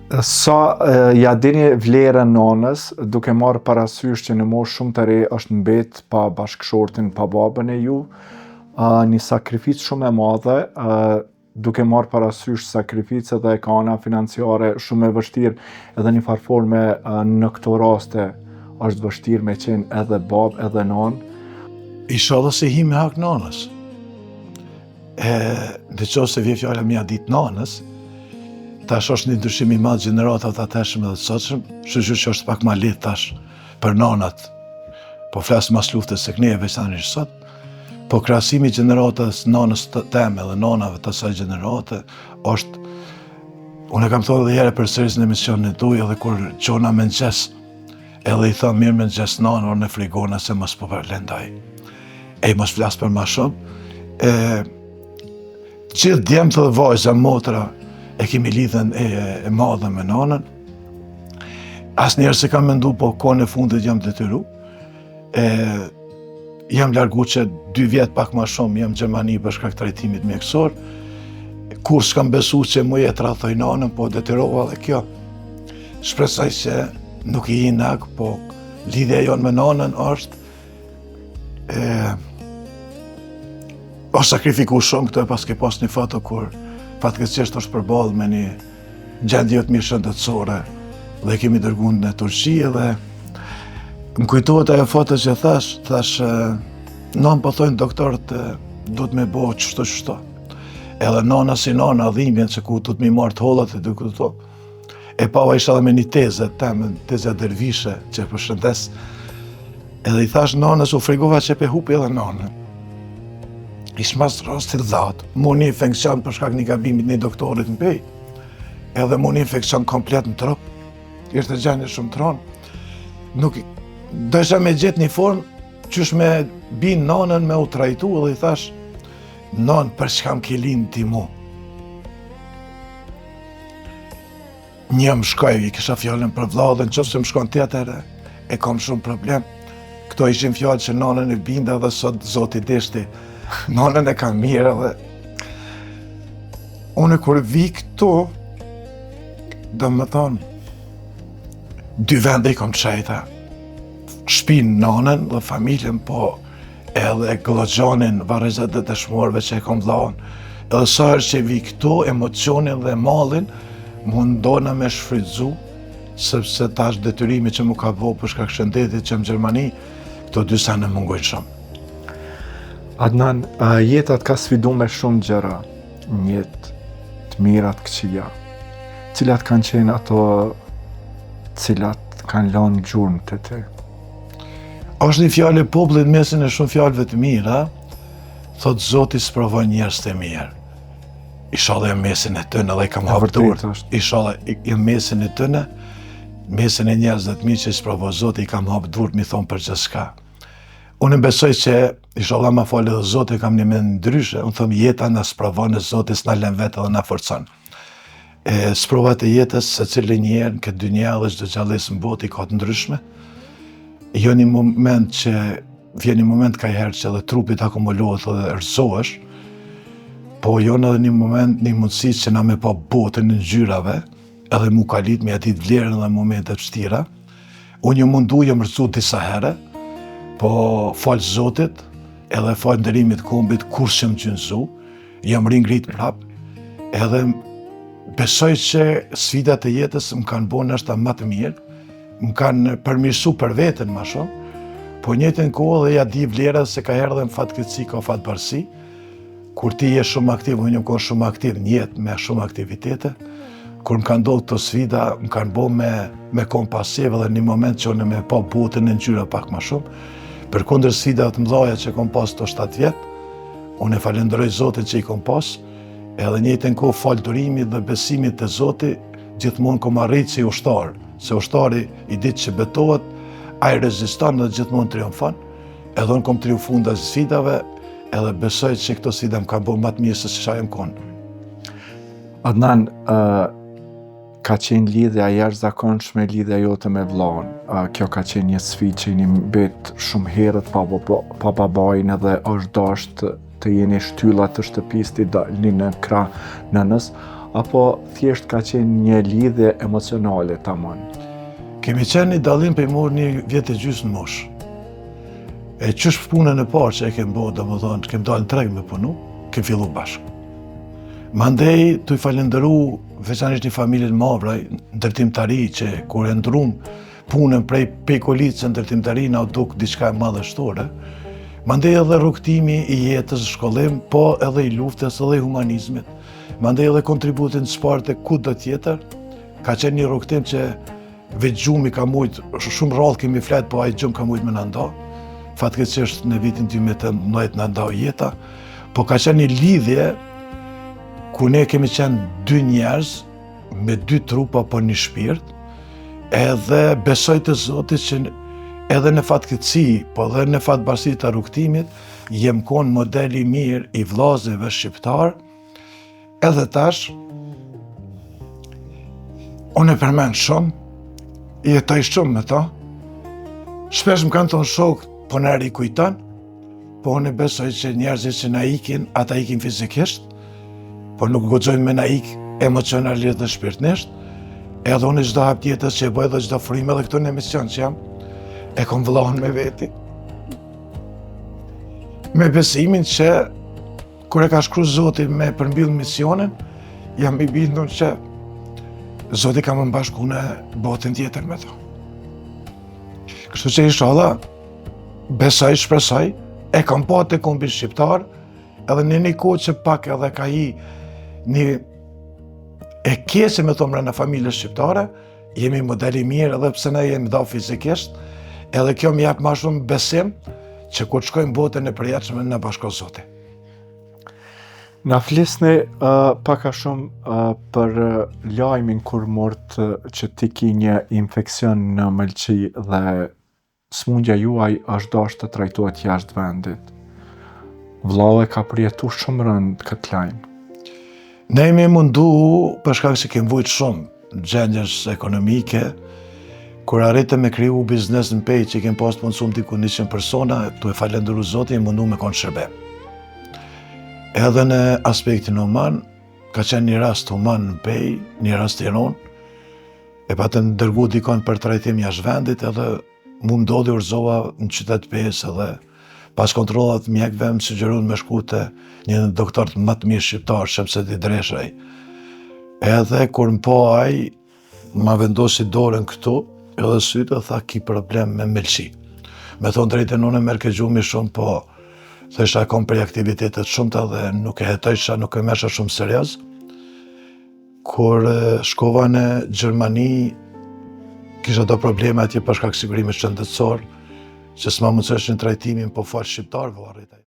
Sa ja dini vlerën nanës, duke marrë parasysh që në moshë shumë të re është mbet pa bashkëshortin, pa babën e ju, një sakrificë shumë e madhe, duke marrë parasysh sakrificët dhe e ka ana financiare shumë e vështirë, edhe një farforme në këto raste është vështirë me qenë edhe babë edhe nanë. Inshallah se hi me hak nanës. Në qoftë se vjen fjala mja ditë nanës, tash është një ndryshim i madh gjeneratave të atërshëm dhe të sotshëm, kështu që është pak ma lehtë tash për nanat. Po flas mas luftës së këneve veçanërisht sot, po krahasimi i gjeneratës nanës teme dhe nanave të asaj gjenerate është, unë e kam thënë edhe herë përsëris në emisionin e tuaj, edhe kur çona mëngjes, edhe i thon mirë mëngjes nanë, orën e frigona se mos po përlendaj. Mos flas për ma shumë. Gjithë djemtë dhe vajza, motra, e kemi lidhen e madhe me nanën. Asnjëherë se kam mendu, po kohën e fundit jam detyru. Jam largu që 2 vjet pak ma shumë, jam në Gjermani për shkak të trajtimit mjekësor. Kur s'kam besu që mu jetë rathoj nanën, po detyrova dhe kjo. Shpresoj që nuk i hinak, po lidhja jonë me nanën është sakrifiku shumë këto e pas ke pas një foto kur fatkeqësisht është përballë me një gjendje të mirë shëndetësore dhe kemi dërguar në Turqi dhe më kujtohet ajo foto që thash non po thojnë doktorët duhet me bo qështu. Edhe nana si nana dhimbjen që ku duhet me marrë të hollat e duke këto. E pava isha dhe me një tezë temën, tezja dervishe që përshëndes. Edhe i thash nanës u frigova që pe hupi edhe nanën. Ishë mas rastit dhatë, mu një infekcion për shkak një gabimit një doktorit në pej, edhe mu një infekcion komplet në trup, ishte gjendje shumë tronë. Nuk, dësha me gjetë një formë, qysh me bin nanën me u trajtu, edhe i thash, nanë për çka m'ke lind ti mu. Një më shkoj, i kisha fjallën për vladhen, qoftë se më shkon tjetër, e kam shumë problem. Këto ishin fjallë që nanën e binda dhe sot zoti deshti, nanën e ka mirë dhe unë kur vi këtu, do më thonë, 2 vende i kom qajta. Shpinë nanën dhe familjen, po edhe Glogjanin, varrezat dhe dëshmorëve që e kom vlaun. Edhe sa herë që vi këtu, emocionin dhe mallin, mundona me shfrytzu, sepse tash detyrimi që mu ka bo për shkak shëndetit që në Gjermani, këto 2 sene mungojnë shumë. Adnan, jetat ka sfidu me shumë gjëra, një jetë të mirat këqija. Cilat kanë qenë ato cilat kanë lanë gjurmë të te? Është një fjallë e popullit mesin e shumë fjallëve të mira, thot Zoti sprovon njerëz të mirë. Inshallah jam mesin e tëne dhe i kam hapur dorë. Inshallah jam mesin e tëne, mesin e njerëzve të mirë që sprovon Zoti i kam hapur dorë mi thonë për gjithçka. Unë besoj që, inshallah ma falë edhe Zoti, kam një mend ndryshe, unë thëmë jeta na sprovon e Zoti s'na lën vetë dhe na forcon. Sprovat e jetës, se cilë njerë në këtë dynja dhe çdo gjallësi në botë i ka të ndryshme. Jo një moment që, vjen një moment ka herë që edhe trupit akumulohet dhe rëzohesh, po jo në edhe një moment, një mundësi që na me pa botën në ngjyrave, edhe mu kalit me atit vlerën dhe momentet vështira. Unë ju mundu jam rëzu disa herë, po falë Zotit, edhe falë ndërimit kombit, kur që më gjynëzu, jam ringrit prap, edhe besoj që sfidat e jetës më kanë bo nështë më të mirë, më kanë përmirësu për vetën ma shumë, po njëjtën kohë dhe ja di vlerën se ka herë dhe më fatkeqësi ka fatbarësi, kur ti je shumë aktiv, unë jam kohë shumë aktiv në jetë me shumë aktivitete, kur më kanë ndodhur këto sfida, më kanë bo me kompasiv dhe një moment që unë me pa botën në ngjyra pak ma shumë. Përkundër sfidave të mëdha që kom pas të 7 vjet, unë e falenderoj Zotin që i kom pas, edhe njëjtën kohë falë durimit dhe besimit të Zotit, gjithmonë kom arrit si ushtar, se ushtari i ditë që betohet, ai reziston dhe gjithmonë triumfon, edhe unë kom triumfu ndaj sfidave, edhe besoj që këto sfida më kanë bërë më të mirë se çfarë jam kon. Adnan, ka qenë lidhja jashtëzakonshme lidhja jote me vllain. Kjo ka qenë një sfidë që jeni mbet shumë herët pa babain edhe është dashur të jeni shtylla të shtëpisë të dalni në krah nënës. apo thjesht ka qenë një lidhje emocionale tamam? Kemi qenë një dallim për i morë 1 vjet e gjysmë mosh. E qësh punën e parë që e kem bo, domethënë, kem dalë në treg me punu, kem fillu bashkë. Mandej, tu i falenderu veçanisht një familje të mavraj, ndërtimtari që kur e ndrum punën prej pejkolicë ndërtimtari na u duk diçka e madhështore. Mandej edhe rrugtimi i jetës, shkollim, po edhe i luftës, edhe i humanizmit. Mandej edhe kontributin në sport e kudo tjetër, ka qenë një rrugtim që veç gjumi ka mujt, shumë rrallë kemi flet, po ai gjum ka mujt me na nda. Fatkeqësisht në vitin 2019 na ndau jeta, po ka qenë një lidhje ku ne kemi qenë 2 njerëz me 2 trupa po një shpirt, edhe besoj të Zotit që edhe në fatkeqësi, po edhe në fatbarësi të rrugtimit, jem kon model i mirë i vllazëve shqiptar, edhe tash unë e përmend shumë, jetoj shumë me ta. Shpesh më kanë thonë shokët, po na rikujton, po unë besoj që njerëzit që na ikin, ata ikin fizikisht, po nuk guxojnë me na ik emocionalisht dhe shpirtnisht. Edhe unë çdo hap tjetës që e bëj dhe çdo frym edhe këtu në emision që jam, e kom vëllahun me veti. Me besimin që kur e ka shkruar Zoti me përmbyll misionin, jam i bindur që Zoti ka më bashku në botën tjetër me to. Kështu që inshallah, besoj, shpresoj, e kam pa të kombin shqiptar, edhe në një kohë që pak edhe ka hi një e kese me thonë në familjes shqiptare, jemi modeli mirë edhe pse ne jemi dha fizikisht, edhe kjo më jep më shumë besim që kur të shkojmë botën e përjetshme në bashko Zoti. Na flisni pak a shumë për lajmin kur mort që ti ki një infeksion në mëlçi dhe smundja juaj është dashur të trajtohet jashtë vendit. Vllau e ka përjetuar shumë rënd këtë lajm. Ne jemi mundu për shkak se kemi vujt shumë gjendjes ekonomike, kur arritëm me kriju biznes në Pejë që kemi pas të mundësum diku 100 persona, tu e falenderu Zotin, mundu me konë shërbim. Edhe në aspektin human, ka qenë një rast human në Pejë, një rast iron, e pa të ndërgu dikon për trajtim jashtë vendit, edhe mu ndodhi urzova në qytet Pejës edhe pas kontrollat mjekve më sugjerun me shku të një doktor më të mirë shqiptar, Shemseti Dreshaj. Edhe kur më po ai, ma vendosi dorën këtu, edhe sytë, tha ki problem me mëlçi. Me thonë drejtën unë e merr gjumi shumë, po thësha kom për aktivitetet shumëta dhe nuk e hetojsha, nuk e mesha shumë serioz. Kur shkova në Gjermani, kisha do probleme atje për shkak sigurimit shëndetësor, që s'ma mundësoshin trajtimin, po fal shqiptar, po arritaj.